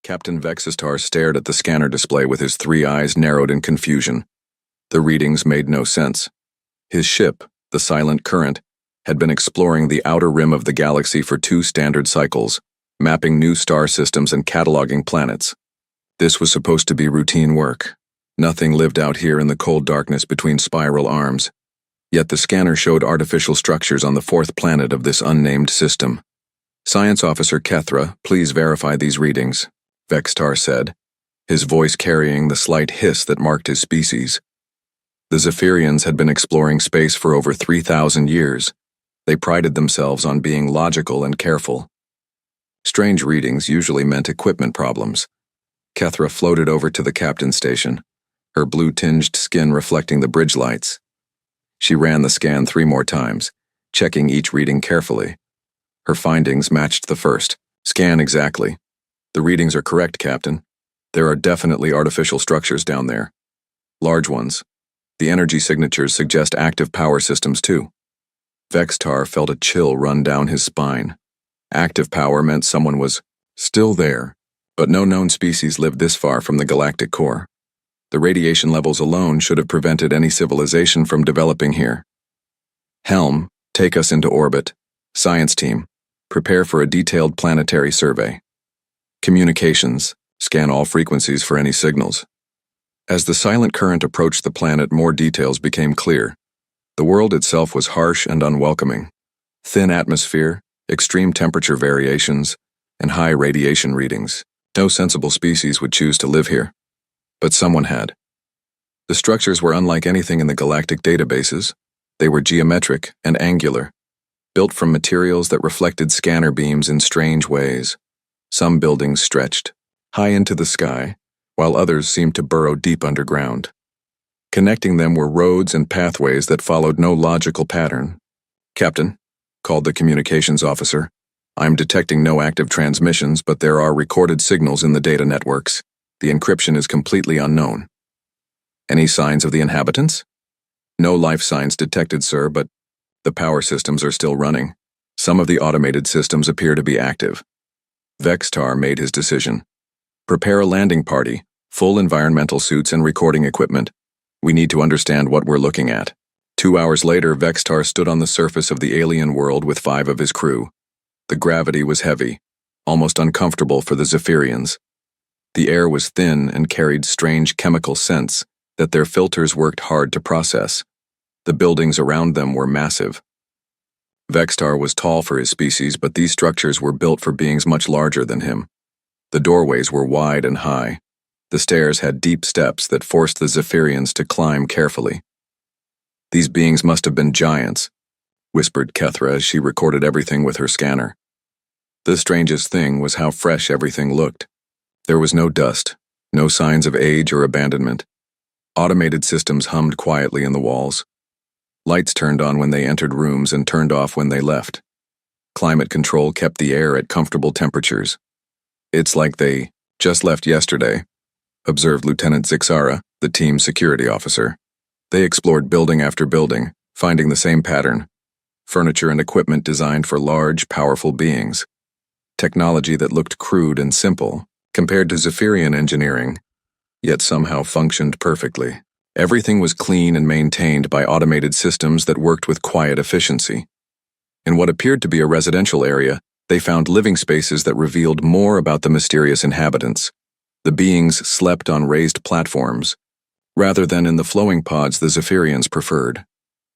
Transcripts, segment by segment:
Captain Vexistar stared at the scanner display with his three eyes narrowed in confusion. The readings made no sense. His ship, the Silent Current, had been exploring the outer rim of the galaxy for 2 standard cycles, mapping new star systems and cataloging planets. This was supposed to be routine work. Nothing lived out here in the cold darkness between spiral arms. Yet the scanner showed artificial structures on the 4th planet of this unnamed system. "Science Officer Kethra, please verify these readings," Vextar said, his voice carrying the slight hiss that marked his species. The Zephyrians had been exploring space for over 3,000 years. They prided themselves on being logical and careful. Strange readings usually meant equipment problems. Kethra floated over to the captain's station, her blue-tinged skin reflecting the bridge lights. She ran the scan 3 more times, checking each reading carefully. Her findings matched the first. "Scan exactly. The readings are correct, Captain. There are definitely artificial structures down there. Large ones. The energy signatures suggest active power systems too." Vextar felt a chill run down his spine. Active power meant someone was still there, but no known species lived this far from the galactic core. The radiation levels alone should have prevented any civilization from developing here. "Helm, take us into orbit. Science team, prepare for a detailed planetary survey. Communications, scan all frequencies for any signals." As the Silent Current approached the planet, more details became clear. The world itself was harsh and unwelcoming. Thin atmosphere, extreme temperature variations, and high radiation readings. No sensible species would choose to live here. But someone had. The structures were unlike anything in the galactic databases. They were geometric and angular, built from materials that reflected scanner beams in strange ways. Some buildings stretched high into the sky, while others seemed to burrow deep underground. Connecting them were roads and pathways that followed no logical pattern. "Captain," called the communications officer, "I'm detecting no active transmissions, but there are recorded signals in the data networks. The encryption is completely unknown." "Any signs of the inhabitants?" "No life signs detected, sir, but the power systems are still running. Some of the automated systems appear to be active." Vextar made his decision. "Prepare a landing party, full environmental suits and recording equipment. We need to understand what we're looking at." 2 hours later, Vextar stood on the surface of the alien world with 5 of his crew. The gravity was heavy, almost uncomfortable for the Zephyrians. The air was thin and carried strange chemical scents that their filters worked hard to process. The buildings around them were massive. Vextar was tall for his species, but these structures were built for beings much larger than him. The doorways were wide and high. The stairs had deep steps that forced the Zephyrians to climb carefully. "These beings must have been giants," whispered Kethra as she recorded everything with her scanner. The strangest thing was how fresh everything looked. There was no dust, no signs of age or abandonment. Automated systems hummed quietly in the walls. Lights turned on when they entered rooms and turned off when they left. Climate control kept the air at comfortable temperatures. "It's like they just left yesterday," observed Lieutenant Zixara, the team's security officer. They explored building after building, finding the same pattern. Furniture and equipment designed for large, powerful beings. Technology that looked crude and simple, compared to Zephyrian engineering, yet somehow functioned perfectly. Everything was clean and maintained by automated systems that worked with quiet efficiency. In what appeared to be a residential area, they found living spaces that revealed more about the mysterious inhabitants. The beings slept on raised platforms, rather than in the flowing pods the Zephyrians preferred.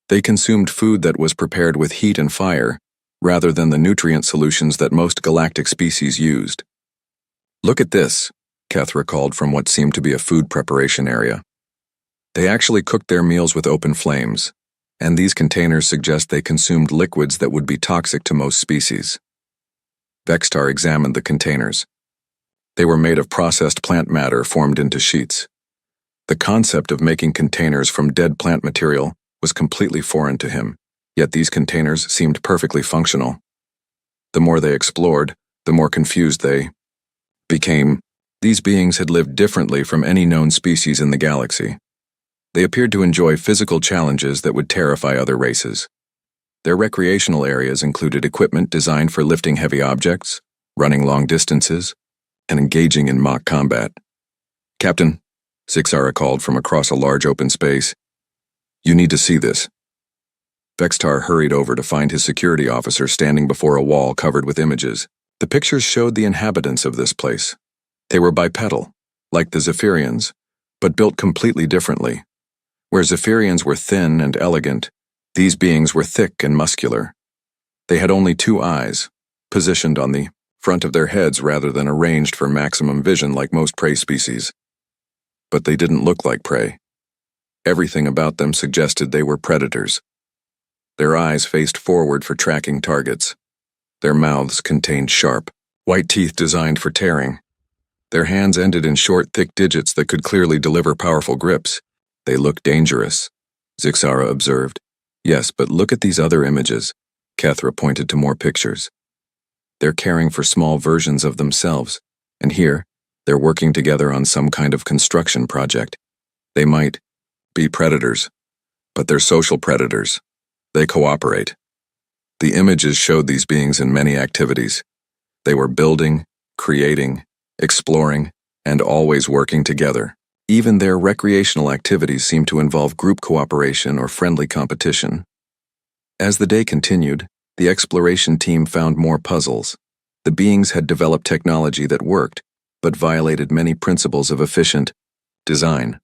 They consumed food that was prepared with heat and fire, rather than the nutrient solutions that most galactic species used. "Look at this," Kethra called from what seemed to be a food preparation area. They actually cooked their meals with open flames, and these containers suggest they consumed liquids that would be toxic to most species. Vextar examined the containers. They were made of processed plant matter formed into sheets. The concept of making containers from dead plant material was completely foreign to him, yet these containers seemed perfectly functional. The more they explored, the more confused they became. These beings had lived differently from any known species in the galaxy. They appeared to enjoy physical challenges that would terrify other races. Their recreational areas included equipment designed for lifting heavy objects, running long distances, and engaging in mock combat. "Captain," Zixara called from across a large open space, "you need to see this." Vextar hurried over to find his security officer standing before a wall covered with images. The pictures showed the inhabitants of this place. They were bipedal, like the Zephyrians, but built completely differently. Where Zephyrians were thin and elegant, these beings were thick and muscular. They had only 2 eyes, positioned on the front of their heads rather than arranged for maximum vision like most prey species. But they didn't look like prey. Everything about them suggested they were predators. Their eyes faced forward for tracking targets. Their mouths contained sharp, white teeth designed for tearing. Their hands ended in short, thick digits that could clearly deliver powerful grips. "They look dangerous," Zixara observed. "Yes, but look at these other images." Kethra pointed to more pictures. "They're caring for small versions of themselves, and here, they're working together on some kind of construction project. They might be predators, but they're social predators. They cooperate." The images showed these beings in many activities. They were building, creating, exploring, and always working together. Even their recreational activities seemed to involve group cooperation or friendly competition. As the day continued, the exploration team found more puzzles. The beings had developed technology that worked, but violated many principles of efficient design.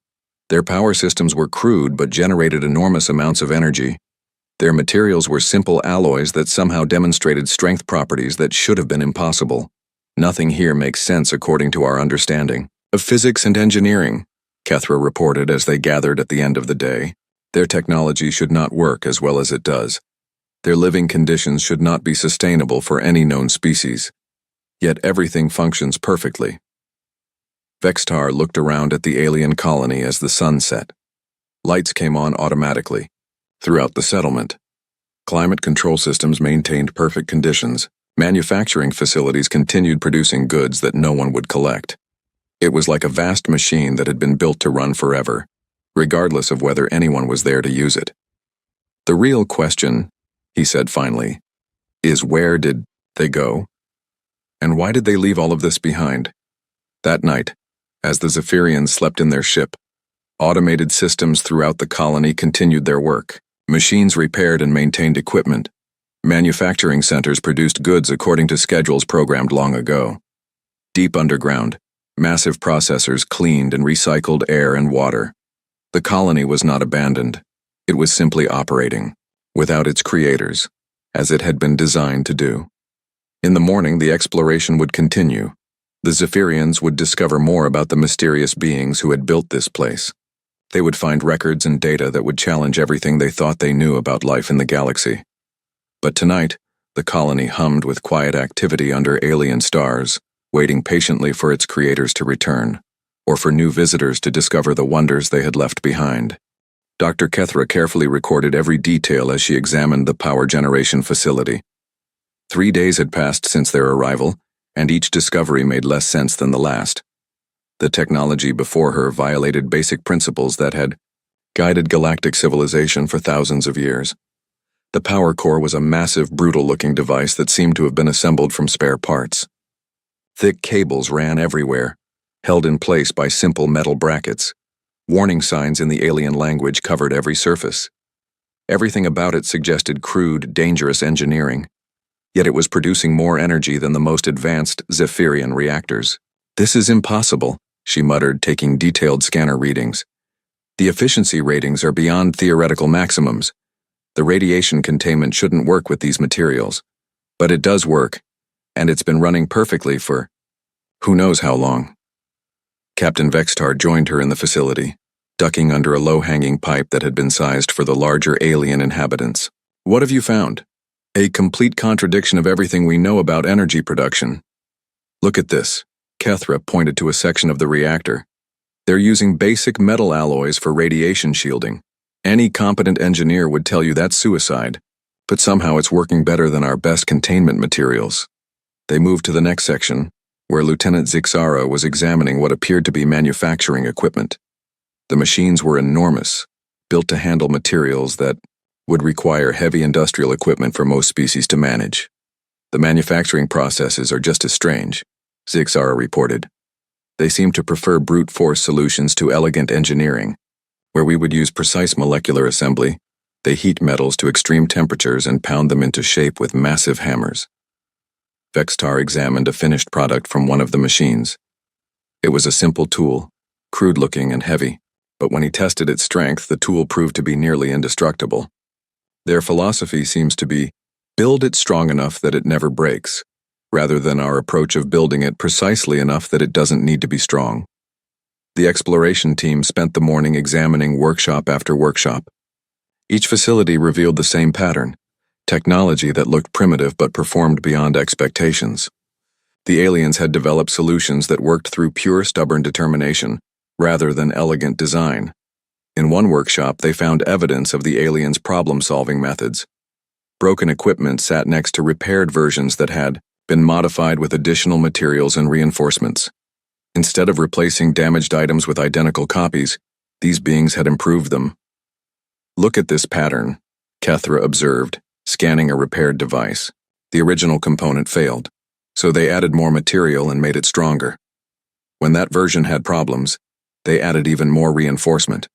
Their power systems were crude but generated enormous amounts of energy. Their materials were simple alloys that somehow demonstrated strength properties that should have been impossible. "Nothing here makes sense according to our understanding of physics and engineering," Kethra reported as they gathered at the end of the day. "Their technology should not work as well as it does. Their living conditions should not be sustainable for any known species. Yet everything functions perfectly." Vextar looked around at the alien colony as the sun set. Lights came on automatically throughout the settlement. Climate control systems maintained perfect conditions. Manufacturing facilities continued producing goods that no one would collect. It was like a vast machine that had been built to run forever, regardless of whether anyone was there to use it. "The real question," he said finally, "is where did they go? And why did they leave all of this behind?" That night, as the Zephyrians slept in their ship, automated systems throughout the colony continued their work. Machines repaired and maintained equipment. Manufacturing centers produced goods according to schedules programmed long ago. Deep underground, massive processors cleaned and recycled air and water. The colony was not abandoned. It was simply operating, without its creators, as it had been designed to do. In the morning, the exploration would continue. The Zephyrians would discover more about the mysterious beings who had built this place. They would find records and data that would challenge everything they thought they knew about life in the galaxy. But tonight, the colony hummed with quiet activity under alien stars, waiting patiently for its creators to return, or for new visitors to discover the wonders they had left behind. Dr. Kethra carefully recorded every detail as she examined the power generation facility. 3 days had passed since their arrival, and each discovery made less sense than the last. The technology before her violated basic principles that had guided galactic civilization for thousands of years. The power core was a massive, brutal-looking device that seemed to have been assembled from spare parts. Thick cables ran everywhere, held in place by simple metal brackets. Warning signs in the alien language covered every surface. Everything about it suggested crude, dangerous engineering. Yet it was producing more energy than the most advanced Zephyrian reactors. "This is impossible," she muttered, taking detailed scanner readings. "The efficiency ratings are beyond theoretical maximums. The radiation containment shouldn't work with these materials. But it does work, and it's been running perfectly for who knows how long." Captain Vextar joined her in the facility, ducking under a low-hanging pipe that had been sized for the larger alien inhabitants. "What have you found?" "A complete contradiction of everything we know about energy production. Look at this." Kethra pointed to a section of the reactor. "They're using basic metal alloys for radiation shielding. Any competent engineer would tell you that's suicide, but somehow it's working better than our best containment materials." They moved to the next section, where Lieutenant Zixara was examining what appeared to be manufacturing equipment. The machines were enormous, built to handle materials that would require heavy industrial equipment for most species to manage. The manufacturing processes are just as strange. Zixara reported. They seem to prefer brute force solutions to elegant engineering, where we would use precise molecular assembly. They heat metals to extreme temperatures and pound them into shape with massive hammers. Vextar examined a finished product from one of the machines. It was a simple tool, crude-looking and heavy, but when he tested its strength, the tool proved to be nearly indestructible. Their philosophy seems to be, build it strong enough that it never breaks, rather than our approach of building it precisely enough that it doesn't need to be strong. The exploration team spent the morning examining workshop after workshop. Each facility revealed the same pattern, technology that looked primitive but performed beyond expectations. The aliens had developed solutions that worked through pure stubborn determination, rather than elegant design. In one workshop, they found evidence of the aliens' problem-solving methods. Broken equipment sat next to repaired versions that had been modified with additional materials and reinforcements. Instead of replacing damaged items with identical copies, these beings had improved them. Look at this pattern, Kethra observed, scanning a repaired device. The original component failed, so they added more material and made it stronger. When that version had problems, they added even more reinforcement.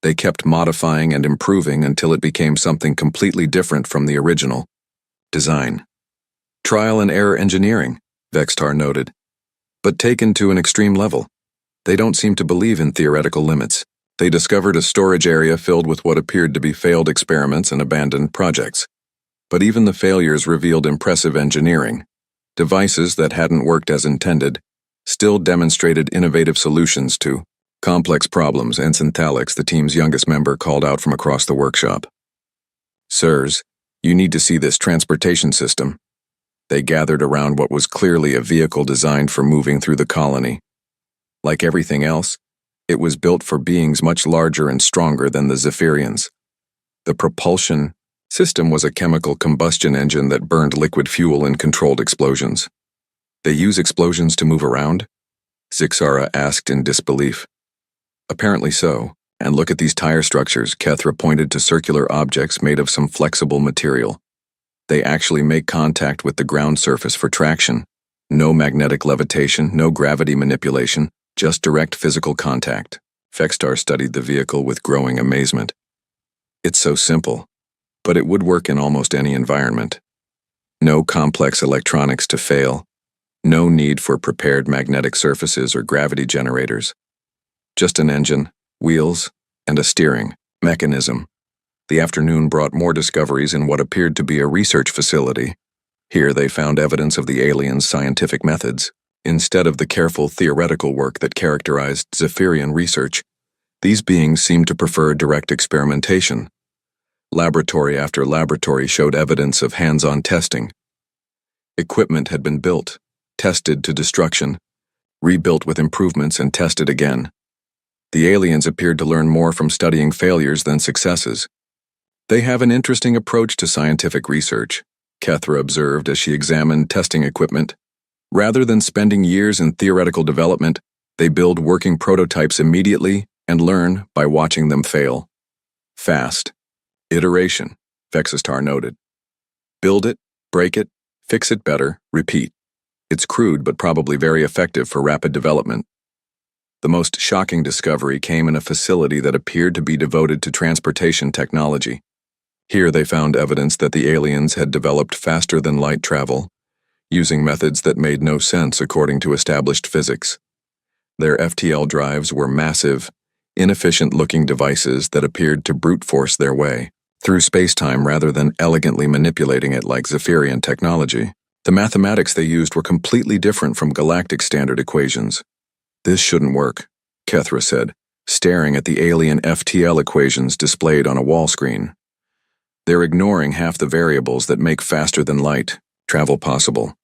They kept modifying and improving until it became something completely different from the original design. Trial and error engineering, Vextar noted, but taken to an extreme level. They don't seem to believe in theoretical limits. They discovered a storage area filled with what appeared to be failed experiments and abandoned projects. But even the failures revealed impressive engineering. Devices that hadn't worked as intended still demonstrated innovative solutions to complex problems. Ensign Thalix, the team's youngest member, called out from across the workshop. Sirs, you need to see this transportation system. They gathered around what was clearly a vehicle designed for moving through the colony. Like everything else, it was built for beings much larger and stronger than the Zephyrians. The propulsion system was a chemical combustion engine that burned liquid fuel in controlled explosions. They use explosions to move around? Zixara asked in disbelief. Apparently so, and look at these tire structures. Kethra pointed to circular objects made of some flexible material. They actually make contact with the ground surface for traction. No magnetic levitation, no gravity manipulation, just direct physical contact. Vextar studied the vehicle with growing amazement. It's so simple, but it would work in almost any environment. No complex electronics to fail. No need for prepared magnetic surfaces or gravity generators. Just an engine, wheels, and a steering mechanism. The afternoon brought more discoveries in what appeared to be a research facility. Here they found evidence of the aliens' scientific methods. Instead of the careful theoretical work that characterized Zephyrian research, these beings seemed to prefer direct experimentation. Laboratory after laboratory showed evidence of hands-on testing. Equipment had been built, tested to destruction, rebuilt with improvements and tested again. The aliens appeared to learn more from studying failures than successes. They have an interesting approach to scientific research, Kethra observed as she examined testing equipment. Rather than spending years in theoretical development, they build working prototypes immediately and learn by watching them fail. Fast. Iteration, Vexistar noted. Build it, break it, fix it better, repeat. It's crude but probably very effective for rapid development. The most shocking discovery came in a facility that appeared to be devoted to transportation technology. Here they found evidence that the aliens had developed faster-than-light travel, using methods that made no sense according to established physics. Their FTL drives were massive, inefficient-looking devices that appeared to brute force their way through space-time rather than elegantly manipulating it like Zephyrian technology. The mathematics they used were completely different from galactic standard equations. This shouldn't work, Kethra said, staring at the alien FTL equations displayed on a wall screen. They're ignoring half the variables that make faster-than-light travel possible.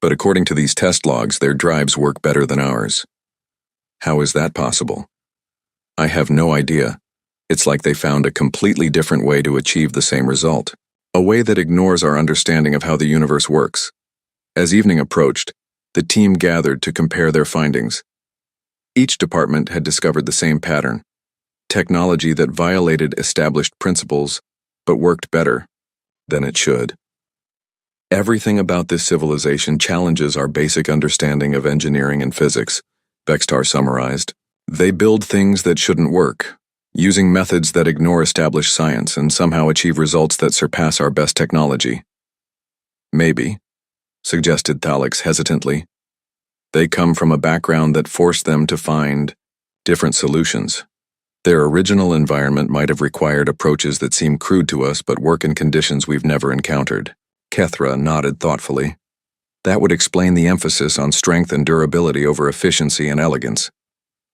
But according to these test logs, their drives work better than ours. How is that possible? I have no idea. It's like they found a completely different way to achieve the same result, a way that ignores our understanding of how the universe works. As evening approached, the team gathered to compare their findings. Each department had discovered the same pattern, technology that violated established principles but worked better than it should. Everything about this civilization challenges our basic understanding of engineering and physics, Vextar summarized. They build things that shouldn't work, using methods that ignore established science and somehow achieve results that surpass our best technology. Maybe, suggested Thalix hesitantly. They come from a background that forced them to find different solutions. Their original environment might have required approaches that seem crude to us but work in conditions we've never encountered. Kethra nodded thoughtfully. That would explain the emphasis on strength and durability over efficiency and elegance.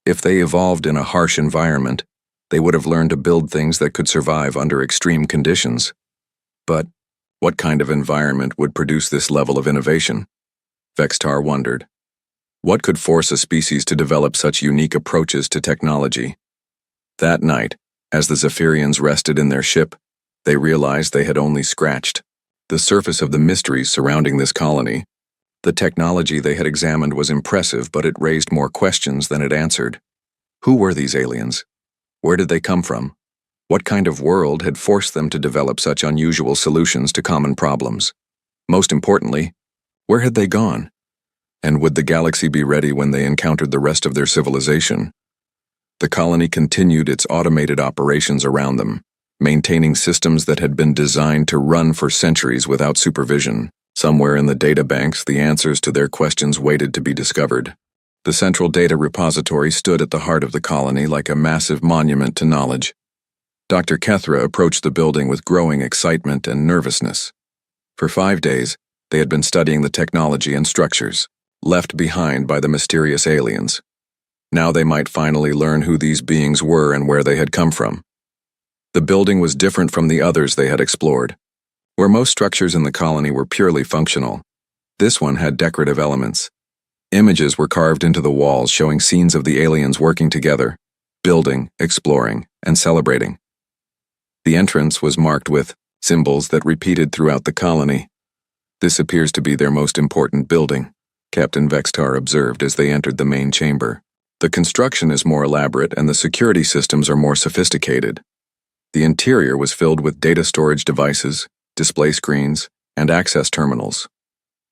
If they evolved in a harsh environment, they would have learned to build things that could survive under extreme conditions. But what kind of environment would produce this level of innovation? Vextar wondered. What could force a species to develop such unique approaches to technology? That night, as the Zephyrians rested in their ship, they realized they had only scratched the surface of the mysteries surrounding this colony. The technology they had examined was impressive, but it raised more questions than it answered. Who were these aliens? Where did they come from? What kind of world had forced them to develop such unusual solutions to common problems? Most importantly, where had they gone? And would the galaxy be ready when they encountered the rest of their civilization? The colony continued its automated operations around them, maintaining systems that had been designed to run for centuries without supervision. Somewhere in the data banks, the answers to their questions waited to be discovered. The central data repository stood at the heart of the colony like a massive monument to knowledge. Dr. Kethra approached the building with growing excitement and nervousness. For 5 days, they had been studying the technology and structures, left behind by the mysterious aliens. Now they might finally learn who these beings were and where they had come from. The building was different from the others they had explored. Where most structures in the colony were purely functional, this one had decorative elements. Images were carved into the walls showing scenes of the aliens working together, building, exploring, and celebrating. The entrance was marked with symbols that repeated throughout the colony. This appears to be their most important building, Captain Vextar observed as they entered the main chamber. The construction is more elaborate and the security systems are more sophisticated. The interior was filled with data storage devices, display screens, and access terminals.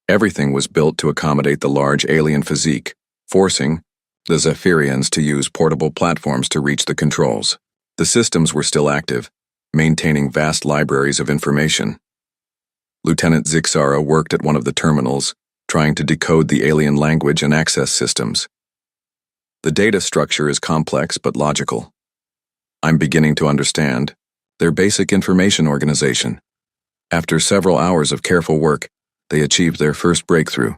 Everything was built to accommodate the large alien physique, forcing the Zephyrians to use portable platforms to reach the controls. The systems were still active, maintaining vast libraries of information. Lieutenant Zixara worked at one of the terminals, trying to decode the alien language and access systems. The data structure is complex but logical. I'm beginning to understand their basic information organization. After several hours of careful work, they achieved their first breakthrough.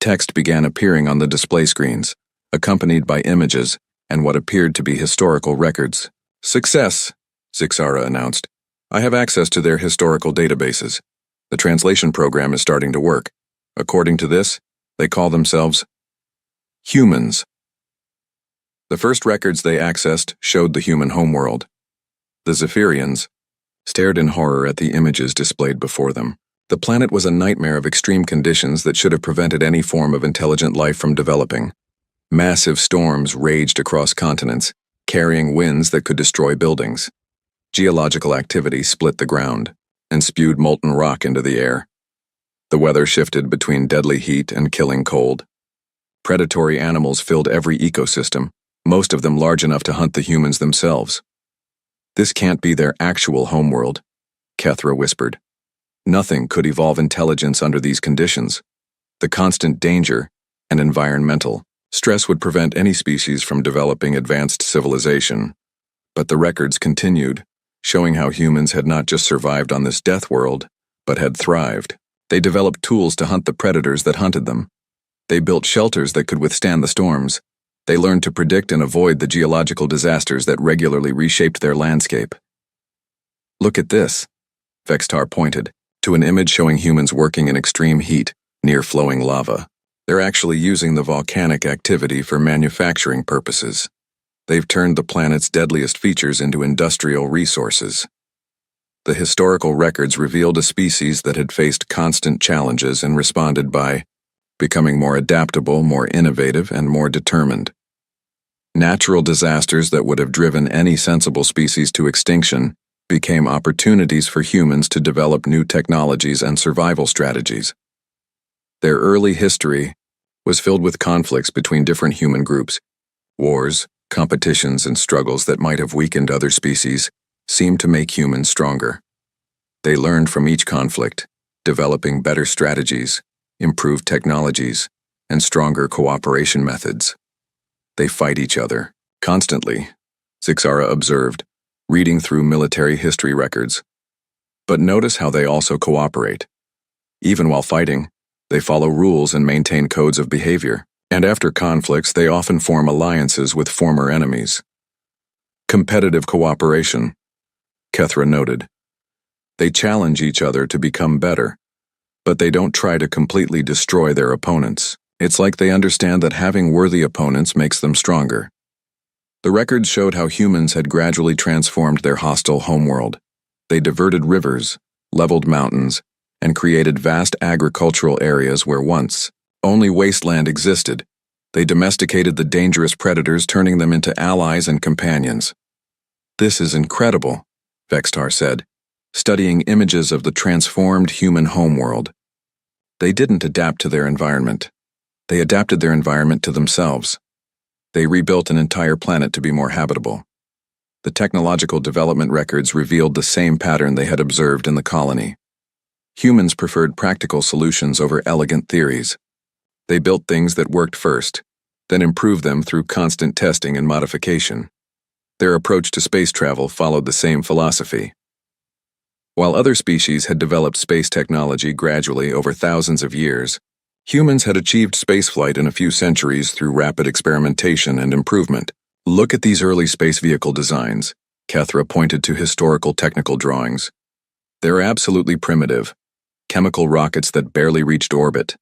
Text began appearing on the display screens, accompanied by images and what appeared to be historical records. Success, Zixara announced. I have access to their historical databases. The translation program is starting to work. According to this, they call themselves humans. The first records they accessed showed the human homeworld. The Zephyrians stared in horror at the images displayed before them. The planet was a nightmare of extreme conditions that should have prevented any form of intelligent life from developing. Massive storms raged across continents, carrying winds that could destroy buildings. Geological activity split the ground and spewed molten rock into the air. The weather shifted between deadly heat and killing cold. Predatory animals filled every ecosystem, most of them large enough to hunt the humans themselves. This can't be their actual homeworld, Kethra whispered. Nothing could evolve intelligence under these conditions. The constant danger and environmental stress would prevent any species from developing advanced civilization. But the records continued, showing how humans had not just survived on this death world, but had thrived. They developed tools to hunt the predators that hunted them. They built shelters that could withstand the storms. They learned to predict and avoid the geological disasters that regularly reshaped their landscape. Look at this, Vextar pointed to an image showing humans working in extreme heat near flowing lava. They're actually using the volcanic activity for manufacturing purposes. They've turned the planet's deadliest features into industrial resources. The historical records revealed a species that had faced constant challenges and responded by becoming more adaptable, more innovative, and more determined. Natural disasters that would have driven any sensible species to extinction became opportunities for humans to develop new technologies and survival strategies. Their early history was filled with conflicts between different human groups. Wars, competitions, and struggles that might have weakened other species seemed to make humans stronger. They learned from each conflict, developing better strategies, improved technologies, and stronger cooperation methods. They fight each other constantly, Zixara observed, reading through military history records. But notice how they also cooperate. Even while fighting, they follow rules and maintain codes of behavior, and after conflicts they often form alliances with former enemies. Competitive cooperation, Kethra noted. They challenge each other to become better, but they don't try to completely destroy their opponents. It's like they understand that having worthy opponents makes them stronger. The records showed how humans had gradually transformed their hostile homeworld. They diverted rivers, leveled mountains, and created vast agricultural areas where once only wasteland existed. They domesticated the dangerous predators, turning them into allies and companions. "This is incredible," Vextar said, studying images of the transformed human homeworld. They didn't adapt to their environment. They adapted their environment to themselves. They rebuilt an entire planet to be more habitable. The technological development records revealed the same pattern they had observed in the colony. Humans preferred practical solutions over elegant theories. They built things that worked first, then improved them through constant testing and modification. Their approach to space travel followed the same philosophy. While other species had developed space technology gradually over thousands of years, humans had achieved spaceflight in a few centuries through rapid experimentation and improvement. Look at these early space vehicle designs, Kethra pointed to historical technical drawings. They're absolutely primitive, chemical rockets that barely reached orbit.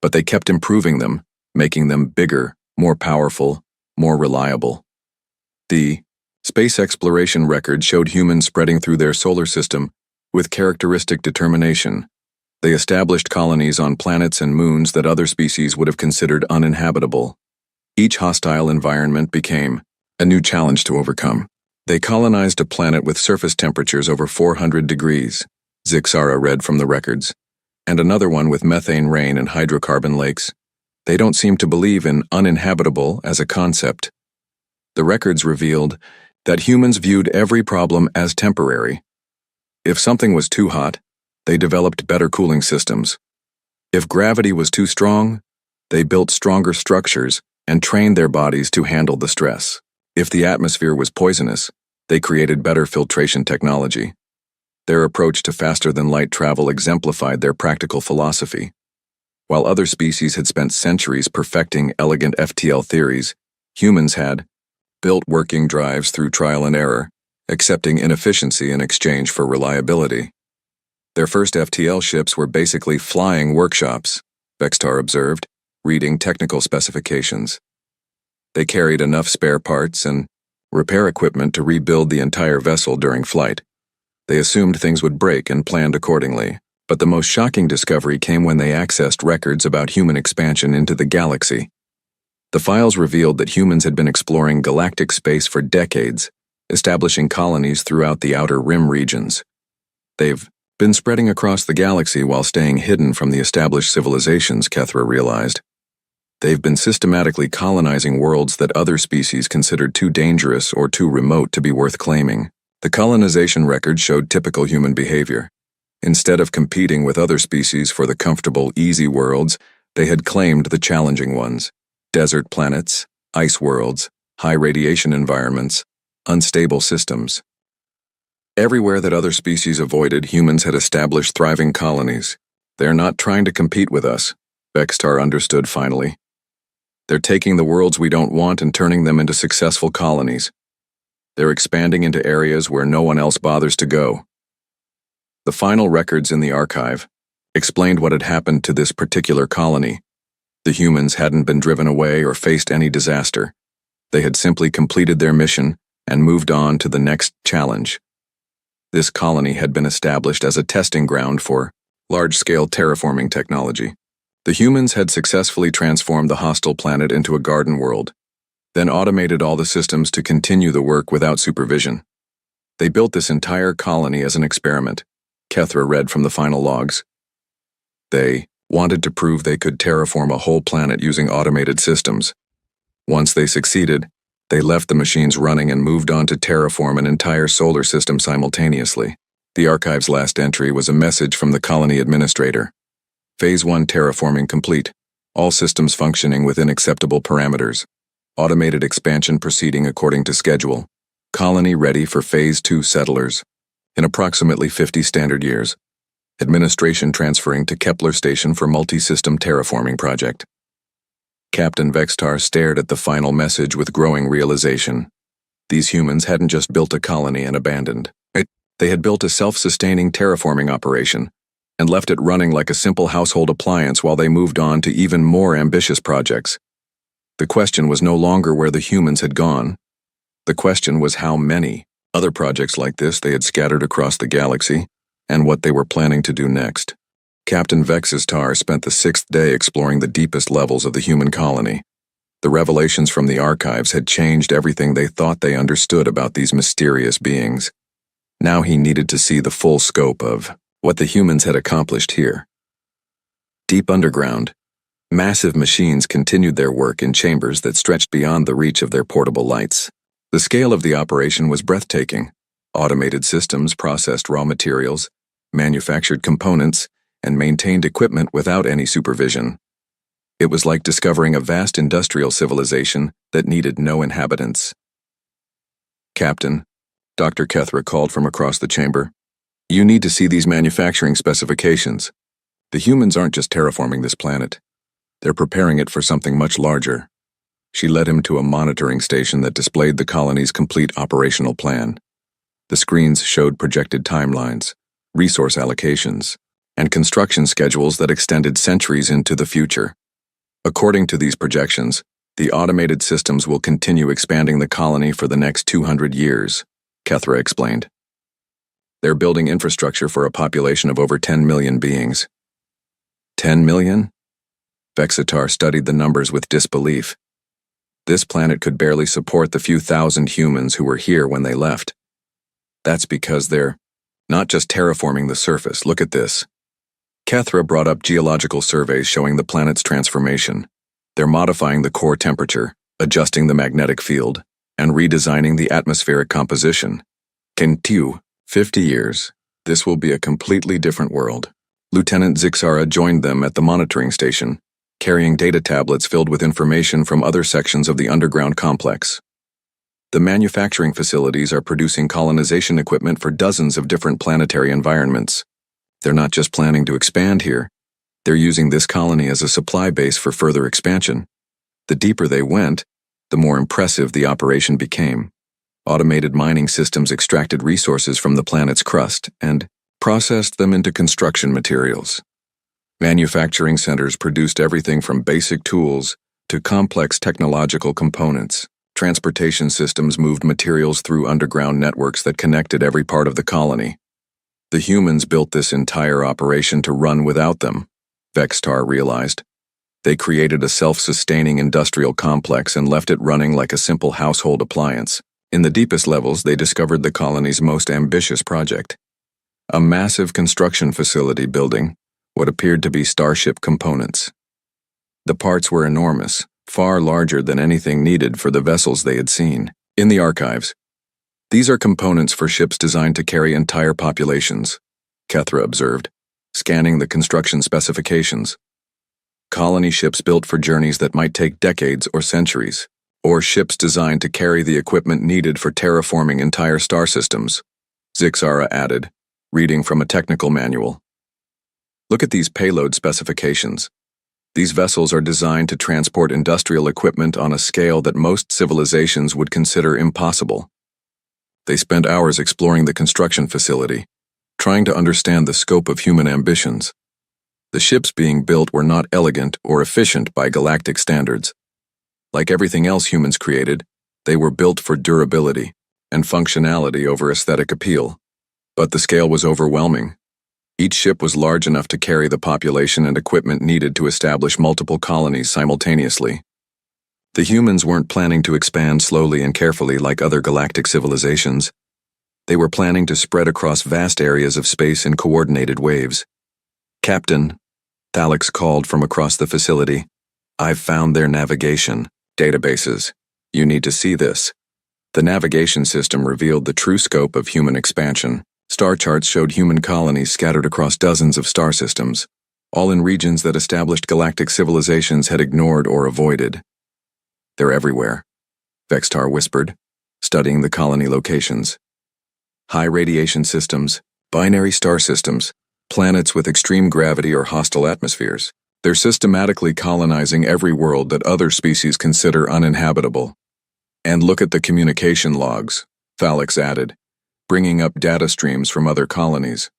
But they kept improving them, making them bigger, more powerful, more reliable. The space exploration record showed humans spreading through their solar system with characteristic determination. They established colonies on planets and moons that other species would have considered uninhabitable. Each hostile environment became a new challenge to overcome. They colonized a planet with surface temperatures over 400 degrees, Zixara read from the records, and another one with methane rain and hydrocarbon lakes. They don't seem to believe in uninhabitable as a concept. The records revealed that humans viewed every problem as temporary. If something was too hot, they developed better cooling systems. If gravity was too strong, they built stronger structures and trained their bodies to handle the stress. If the atmosphere was poisonous, they created better filtration technology. Their approach to faster-than-light travel exemplified their practical philosophy. While other species had spent centuries perfecting elegant FTL theories, humans had built working drives through trial and error, accepting inefficiency in exchange for reliability. Their first FTL ships were basically flying workshops, Vextar observed, reading technical specifications. They carried enough spare parts and repair equipment to rebuild the entire vessel during flight. They assumed things would break and planned accordingly, but the most shocking discovery came when they accessed records about human expansion into the galaxy. The files revealed that humans had been exploring galactic space for decades, establishing colonies throughout the outer rim regions. They've been spreading across the galaxy while staying hidden from the established civilizations, Kethra realized. They've been systematically colonizing worlds that other species considered too dangerous or too remote to be worth claiming. The colonization record showed typical human behavior. Instead of competing with other species for the comfortable, easy worlds, they had claimed the challenging ones: desert planets, ice worlds, high radiation environments, unstable systems. Everywhere that other species avoided, humans had established thriving colonies. They're not trying to compete with us, Vextar understood finally. They're taking the worlds we don't want and turning them into successful colonies. They're expanding into areas where no one else bothers to go. The final records in the archive explained what had happened to this particular colony. The humans hadn't been driven away or faced any disaster. They had simply completed their mission and moved on to the next challenge. This colony had been established as a testing ground for large-scale terraforming technology. The humans had successfully transformed the hostile planet into a garden world, then automated all the systems to continue the work without supervision. They built this entire colony as an experiment. Kethra read from the final logs. They wanted to prove they could terraform a whole planet using automated systems. Once they succeeded, they left the machines running and moved on to terraform an entire solar system simultaneously. The archive's last entry was a message from the colony administrator. Phase 1 terraforming complete. All systems functioning within acceptable parameters. Automated expansion proceeding according to schedule. Colony ready for Phase 2 settlers. In approximately 50 standard years. Administration transferring to Kepler Station for multi-system terraforming project. Captain Vextar stared at the final message with growing realization. These humans hadn't just built a colony and abandoned it. They had built a self-sustaining terraforming operation and left it running like a simple household appliance while they moved on to even more ambitious projects. The question was no longer where the humans had gone. The question was how many other projects like this they had scattered across the galaxy and what they were planning to do next. Captain Vextar spent the 6th day exploring the deepest levels of the human colony. The revelations from the archives had changed everything they thought they understood about these mysterious beings. Now he needed to see the full scope of what the humans had accomplished here. Deep underground, massive machines continued their work in chambers that stretched beyond the reach of their portable lights. The scale of the operation was breathtaking. Automated systems processed raw materials, manufactured components, and maintained equipment without any supervision. It was like discovering a vast industrial civilization that needed no inhabitants. Captain, Dr. Kethra called from across the chamber. You need to see these manufacturing specifications. The humans aren't just terraforming this planet. They're preparing it for something much larger. She led him to a monitoring station that displayed the colony's complete operational plan. The screens showed projected timelines, resource allocations, and construction schedules that extended centuries into the future. According to these projections, the automated systems will continue expanding the colony for the next 200 years, Kethra explained. They're building infrastructure for a population of over 10 million beings. 10 million? Vextar studied the numbers with disbelief. This planet could barely support the few thousand humans who were here when they left. That's because they're not just terraforming the surface. Look at this. Kethra brought up geological surveys showing the planet's transformation. They're modifying the core temperature, adjusting the magnetic field, and redesigning the atmospheric composition. Kentiu, 50 years. This will be a completely different world. Lieutenant Zixara joined them at the monitoring station, carrying data tablets filled with information from other sections of the underground complex. The manufacturing facilities are producing colonization equipment for dozens of different planetary environments. They're not just planning to expand here. They're using this colony as a supply base for further expansion. The deeper they went, the more impressive the operation became. Automated mining systems extracted resources from the planet's crust and processed them into construction materials. Manufacturing centers produced everything from basic tools to complex technological components. Transportation systems moved materials through underground networks that connected every part of the colony. The humans built this entire operation to run without them, Vextar realized. They created a self-sustaining industrial complex and left it running like a simple household appliance. In the deepest levels, they discovered the colony's most ambitious project. A massive construction facility building what appeared to be starship components. The parts were enormous, far larger than anything needed for the vessels they had seen. In the archives, these are components for ships designed to carry entire populations, Kethra observed, scanning the construction specifications. Colony ships built for journeys that might take decades or centuries, or ships designed to carry the equipment needed for terraforming entire star systems, Zixara added, reading from a technical manual. Look at these payload specifications. These vessels are designed to transport industrial equipment on a scale that most civilizations would consider impossible. They spent hours exploring the construction facility, trying to understand the scope of human ambitions. The ships being built were not elegant or efficient by galactic standards. Like everything else humans created, they were built for durability and functionality over aesthetic appeal. But the scale was overwhelming. Each ship was large enough to carry the population and equipment needed to establish multiple colonies simultaneously. The humans weren't planning to expand slowly and carefully like other galactic civilizations. They were planning to spread across vast areas of space in coordinated waves. "Captain," Thalix called from across the facility, "I've found their navigation databases. You need to see this." The navigation system revealed the true scope of human expansion. Star charts showed human colonies scattered across dozens of star systems, all in regions that established galactic civilizations had ignored or avoided. "They're everywhere," Vextar whispered, studying the colony locations. High radiation systems, binary star systems, planets with extreme gravity or hostile atmospheres. They're systematically colonizing every world that other species consider uninhabitable. "And look at the communication logs," Thalix added, bringing up data streams from other colonies.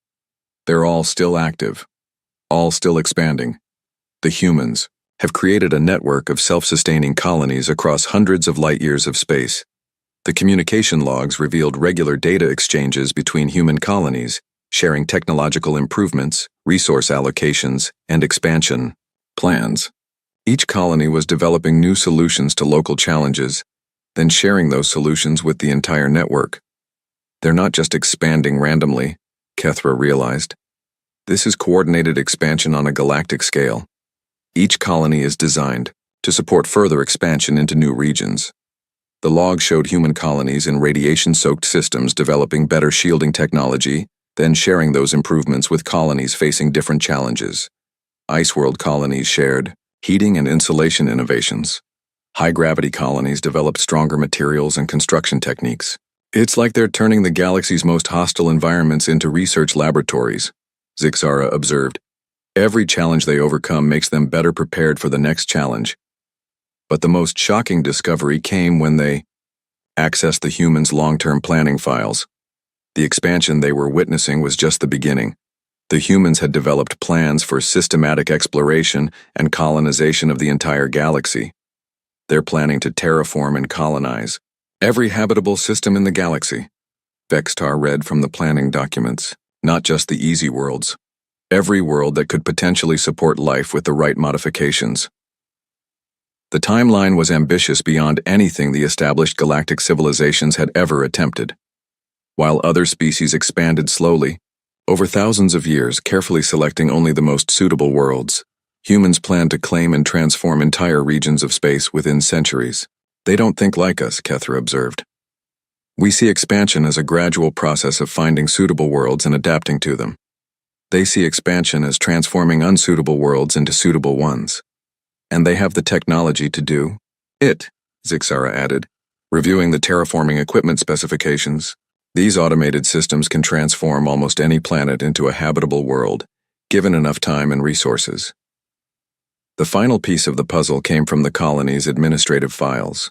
"They're all still active, all still expanding. The humans have created a network of self-sustaining colonies across hundreds of light-years of space. The communication logs revealed regular data exchanges between human colonies, sharing technological improvements, resource allocations, and expansion plans. Each colony was developing new solutions to local challenges, then sharing those solutions with the entire network. They're not just expanding randomly, Kethra realized. This is coordinated expansion on a galactic scale. Each colony is designed to support further expansion into new regions. The log showed human colonies in radiation-soaked systems developing better shielding technology, then sharing those improvements with colonies facing different challenges. Iceworld colonies shared heating and insulation innovations. High-gravity colonies developed stronger materials and construction techniques. "It's like they're turning the galaxy's most hostile environments into research laboratories," Zixara observed. "Every challenge they overcome makes them better prepared for the next challenge." But the most shocking discovery came when they accessed the humans' long-term planning files. The expansion they were witnessing was just the beginning. The humans had developed plans for systematic exploration and colonization of the entire galaxy. They're planning to terraform and colonize every habitable system in the galaxy. Vextar read from the planning documents, not just the easy worlds. Every world that could potentially support life with the right modifications. The timeline was ambitious beyond anything the established galactic civilizations had ever attempted. While other species expanded slowly, over thousands of years, carefully selecting only the most suitable worlds, humans planned to claim and transform entire regions of space within centuries. "They don't think like us," Kethra observed. "We see expansion as a gradual process of finding suitable worlds and adapting to them. They see expansion as transforming unsuitable worlds into suitable ones. And they have the technology to do it," Zixara added, reviewing the terraforming equipment specifications. "These automated systems can transform almost any planet into a habitable world, given enough time and resources." The final piece of the puzzle came from the colony's administrative files.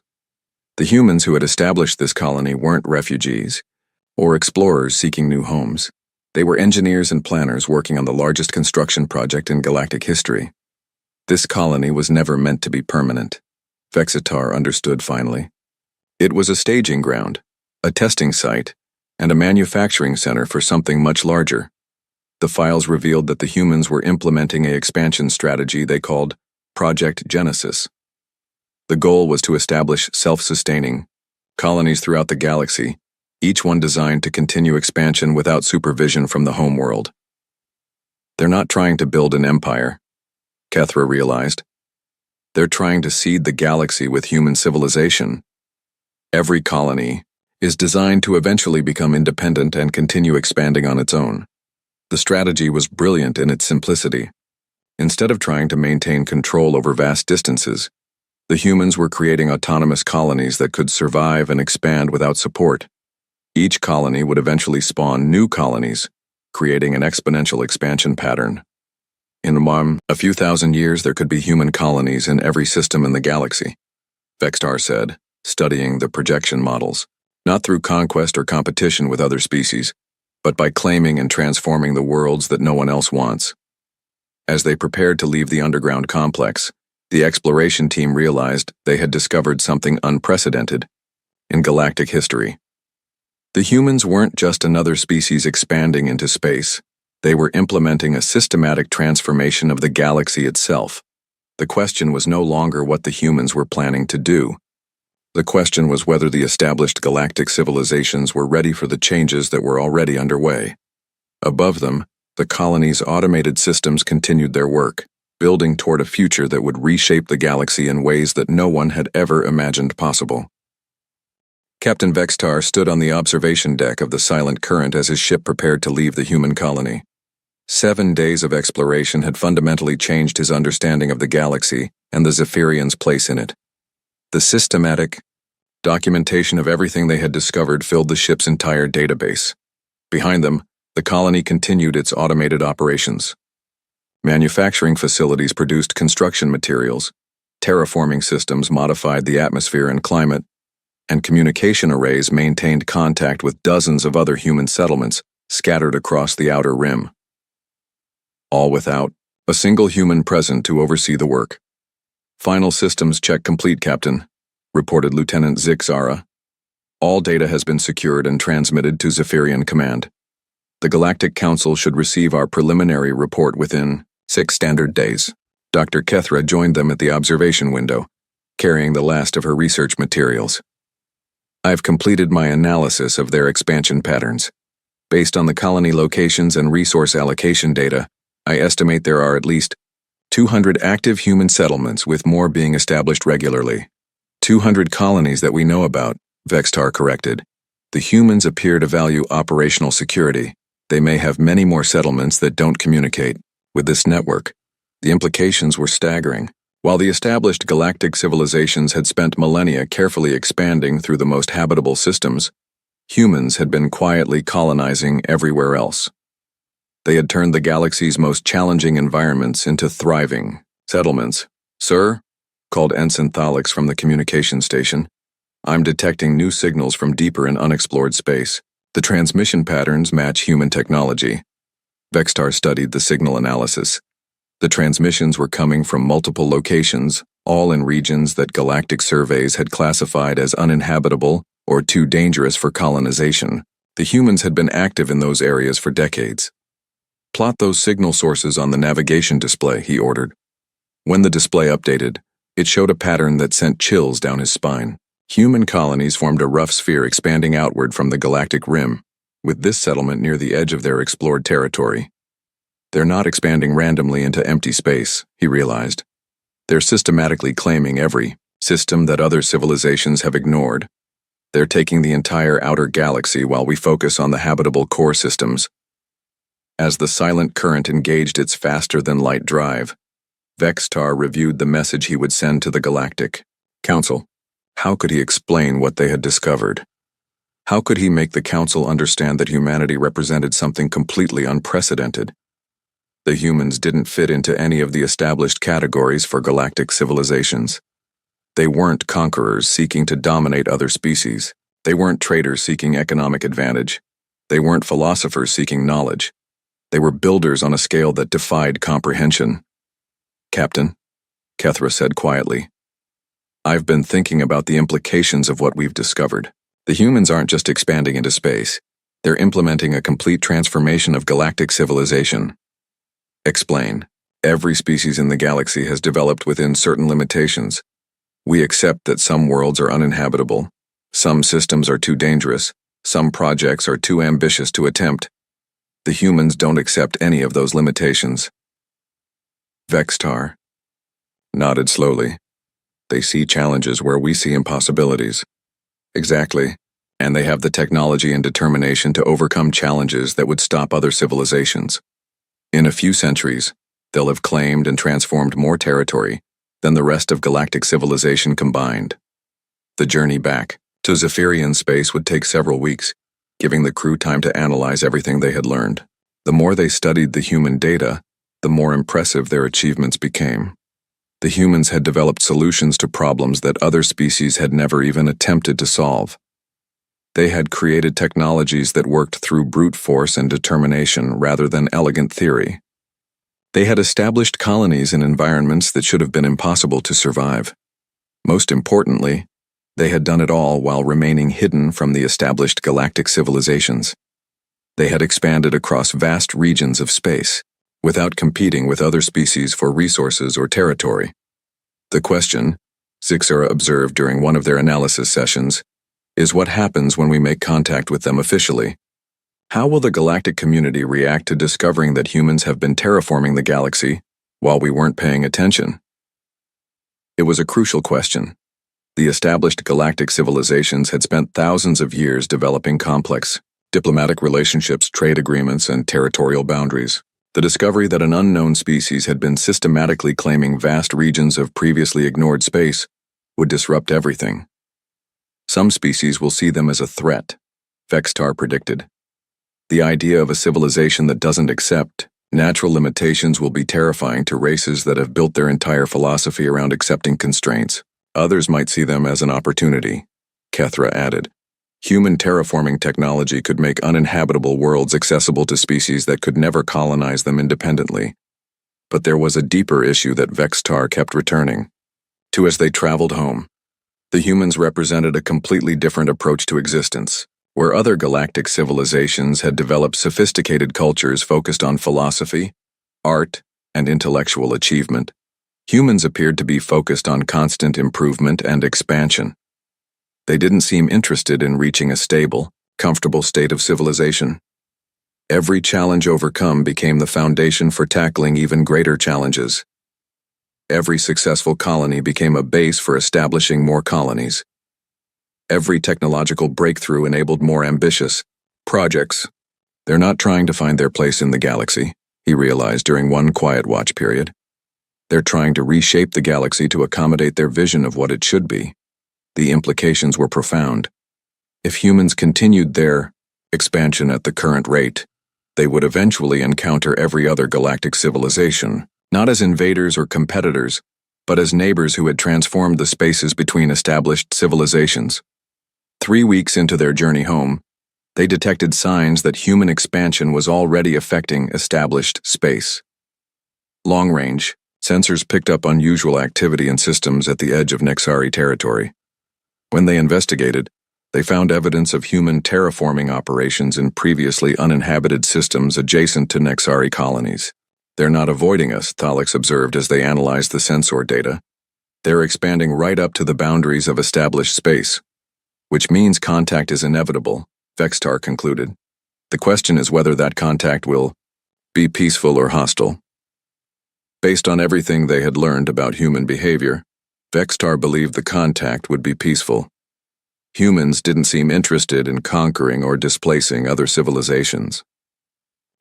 The humans who had established this colony weren't refugees or explorers seeking new homes. They were engineers and planners working on the largest construction project in galactic history. This colony was never meant to be permanent. Vexitar understood finally. It was a staging ground, a testing site, and a manufacturing center for something much larger. The files revealed that the humans were implementing an expansion strategy they called Project Genesis. The goal was to establish self-sustaining colonies throughout the galaxy, each one designed to continue expansion without supervision from the homeworld. "They're not trying to build an empire," Kethra realized. "They're trying to seed the galaxy with human civilization. Every colony is designed to eventually become independent and continue expanding on its own." The strategy was brilliant in its simplicity. Instead of trying to maintain control over vast distances, the humans were creating autonomous colonies that could survive and expand without support. Each colony would eventually spawn new colonies, creating an exponential expansion pattern. In a few thousand years, there could be human colonies in every system in the galaxy, Vextar said, studying the projection models, not through conquest or competition with other species, but by claiming and transforming the worlds that no one else wants. As they prepared to leave the underground complex, the exploration team realized they had discovered something unprecedented in galactic history. The humans weren't just another species expanding into space. They were implementing a systematic transformation of the galaxy itself. The question was no longer what the humans were planning to do. The question was whether the established galactic civilizations were ready for the changes that were already underway. Above them, the colony's automated systems continued their work, building toward a future that would reshape the galaxy in ways that no one had ever imagined possible. Captain Vextar stood on the observation deck of the Silent Current as his ship prepared to leave the human colony. 7 days of exploration had fundamentally changed his understanding of the galaxy and the Zephyrians' place in it. The systematic documentation of everything they had discovered filled the ship's entire database. Behind them, the colony continued its automated operations. Manufacturing facilities produced construction materials, terraforming systems modified the atmosphere and climate, and communication arrays maintained contact with dozens of other human settlements scattered across the outer rim. All without a single human present to oversee the work. "Final systems check complete, Captain," reported Lieutenant Zixara. "All data has been secured and transmitted to Zephyrian Command. The Galactic Council should receive our preliminary report within 6 standard days." Dr. Kethra joined them at the observation window, carrying the last of her research materials. "I've completed my analysis of their expansion patterns. Based on the colony locations and resource allocation data, I estimate there are at least 200 active human settlements, with more being established regularly. 200 colonies that we know about," Vextar corrected. "The humans appear to value operational security. They may have many more settlements that don't communicate with this network." The implications were staggering. While the established galactic civilizations had spent millennia carefully expanding through the most habitable systems, humans had been quietly colonizing everywhere else. They had turned the galaxy's most challenging environments into thriving settlements. "Sir," called Ensign Thalix from the communication station, "I'm detecting new signals from deeper and unexplored space. The transmission patterns match human technology." Vextar studied the signal analysis. The transmissions were coming from multiple locations, all in regions that galactic surveys had classified as uninhabitable or too dangerous for colonization. The humans had been active in those areas for decades. "Plot those signal sources on the navigation display," he ordered. When the display updated, it showed a pattern that sent chills down his spine. Human colonies formed a rough sphere expanding outward from the galactic rim, with this settlement near the edge of their explored territory. They're not expanding randomly into empty space, he realized. They're systematically claiming every system that other civilizations have ignored. They're taking the entire outer galaxy while we focus on the habitable core systems. As the Silent Current engaged its faster-than-light drive, Vextar reviewed the message he would send to the Galactic Council. How could he explain what they had discovered? How could he make the Council understand that humanity represented something completely unprecedented? The humans didn't fit into any of the established categories for galactic civilizations. They weren't conquerors seeking to dominate other species. They weren't traders seeking economic advantage. They weren't philosophers seeking knowledge. They were builders on a scale that defied comprehension. "Captain," Kethra said quietly, "I've been thinking about the implications of what we've discovered. The humans aren't just expanding into space. They're implementing a complete transformation of galactic civilization." "Explain." "Every species in the galaxy has developed within certain limitations. We accept that some worlds are uninhabitable, some systems are too dangerous, some projects are too ambitious to attempt. The humans don't accept any of those limitations." Vextar nodded slowly. "They see challenges where we see impossibilities." "Exactly. And they have the technology and determination to overcome challenges that would stop other civilizations. In a few centuries, they'll have claimed and transformed more territory than the rest of galactic civilization combined." The journey back to Zephyrian space would take several weeks, giving the crew time to analyze everything they had learned. The more they studied the human data, the more impressive their achievements became. The humans had developed solutions to problems that other species had never even attempted to solve. They had created technologies that worked through brute force and determination rather than elegant theory. They had established colonies in environments that should have been impossible to survive. Most importantly, they had done it all while remaining hidden from the established galactic civilizations. They had expanded across vast regions of space, without competing with other species for resources or territory. The question, Zixara observed during one of their analysis sessions, is what happens when we make contact with them officially. How will the galactic community react to discovering that humans have been terraforming the galaxy while we weren't paying attention? It was a crucial question. The established galactic civilizations had spent thousands of years developing complex diplomatic relationships, trade agreements, and territorial boundaries. The discovery that an unknown species had been systematically claiming vast regions of previously ignored space would disrupt everything. Some species will see them as a threat, Vextar predicted. The idea of a civilization that doesn't accept natural limitations will be terrifying to races that have built their entire philosophy around accepting constraints. Others might see them as an opportunity, Kethra added. Human terraforming technology could make uninhabitable worlds accessible to species that could never colonize them independently. But there was a deeper issue that Vextar kept returning to as they traveled home. The humans represented a completely different approach to existence. Where other galactic civilizations had developed sophisticated cultures focused on philosophy, art, and intellectual achievement, humans appeared to be focused on constant improvement and expansion. They didn't seem interested in reaching a stable, comfortable state of civilization. Every challenge overcome became the foundation for tackling even greater challenges. Every successful colony became a base for establishing more colonies. Every technological breakthrough enabled more ambitious projects. They're not trying to find their place in the galaxy, he realized during one quiet watch period. They're trying to reshape the galaxy to accommodate their vision of what it should be. The implications were profound. If humans continued their expansion at the current rate, they would eventually encounter every other galactic civilization, not as invaders or competitors, but as neighbors who had transformed the spaces between established civilizations. 3 weeks into their journey home, they detected signs that human expansion was already affecting established space. Long-range sensors picked up unusual activity in systems at the edge of Nexari territory. When they investigated, they found evidence of human terraforming operations in previously uninhabited systems adjacent to Nexari colonies. They're not avoiding us, Thalix observed as they analyzed the sensor data. They're expanding right up to the boundaries of established space, which means contact is inevitable, Vextar concluded. The question is whether that contact will be peaceful or hostile. Based on everything they had learned about human behavior, Vextar believed the contact would be peaceful. Humans didn't seem interested in conquering or displacing other civilizations.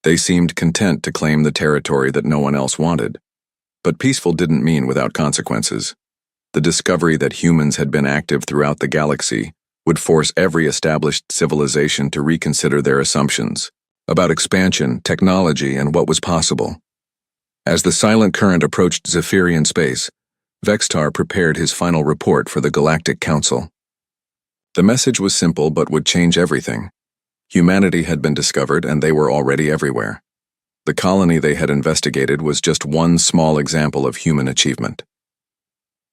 They seemed content to claim the territory that no one else wanted. But peaceful didn't mean without consequences. The discovery that humans had been active throughout the galaxy would force every established civilization to reconsider their assumptions about expansion, technology, and what was possible. As the silent current approached Zephyrian space, Vextar prepared his final report for the Galactic Council. The message was simple but would change everything. Humanity had been discovered and they were already everywhere. The colony they had investigated was just one small example of human achievement.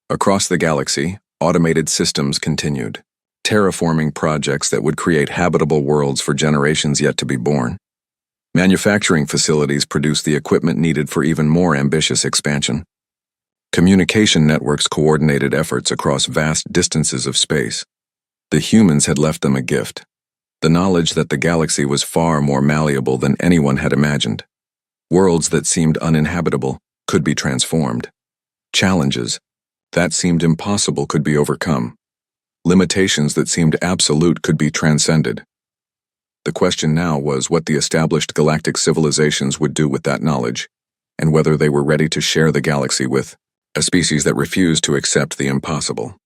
Across the galaxy, automated systems continued, terraforming projects that would create habitable worlds for generations yet to be born. Manufacturing facilities produced the equipment needed for even more ambitious expansion. Communication networks coordinated efforts across vast distances of space. The humans had left them a gift, the knowledge that the galaxy was far more malleable than anyone had imagined. Worlds that seemed uninhabitable could be transformed. Challenges that seemed impossible could be overcome. Limitations that seemed absolute could be transcended. The question now was what the established galactic civilizations would do with that knowledge, and whether they were ready to share the galaxy with a species that refused to accept the impossible.